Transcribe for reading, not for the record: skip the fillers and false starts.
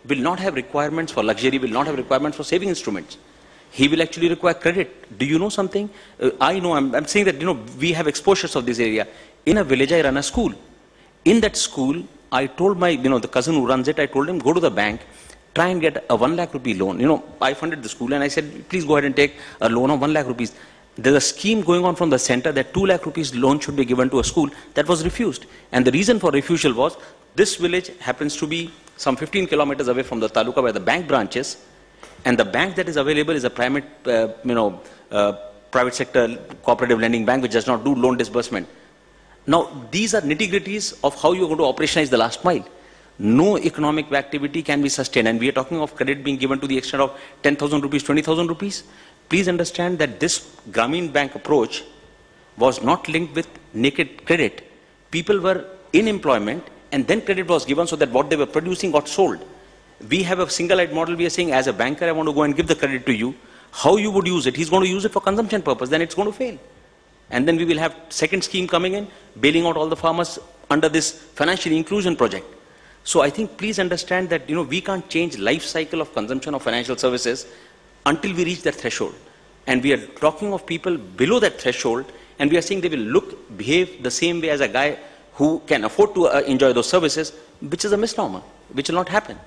will not have requirements for luxury, will not have requirements for saving instruments. He will actually require credit. Do you know something? I know, I'm saying that, we have exposures of this area. In a village, I run a school. In that school, I told my, the cousin who runs it, I told him, go to the bank, try and get a 1 lakh rupee loan. I funded the school and I said, please go ahead and take a loan of 1 lakh rupees. There's a scheme going on from the center that 2 lakh rupees loan should be given to a school. That was refused. And the reason for refusal was, this village happens to be some 15 kilometers away from the taluka where the bank branches, and the bank that is available is a private, private sector cooperative lending bank which does not do loan disbursement. Now, these are nitty-gritties of how you're going to operationalize the last mile. No economic activity can be sustained, and we are talking of credit being given to the extent of 10,000 rupees, 20,000 rupees. Please understand that this Grameen Bank approach was not linked with naked credit. People were in employment, and then credit was given so that what they were producing got sold. We have a single-eyed model. We are saying, as a banker, I want to go and give the credit to you. How you would use it? He's going to use it for consumption purpose, then it's going to fail. And then we will have second scheme coming in, bailing out all the farmers under this financial inclusion project. So I think please understand that, we can't change life cycle of consumption of financial services until we reach that threshold. And we are talking of people below that threshold, and we are saying they will behave the same way as a guy who can afford to enjoy those services, which is a misnomer, which will not happen.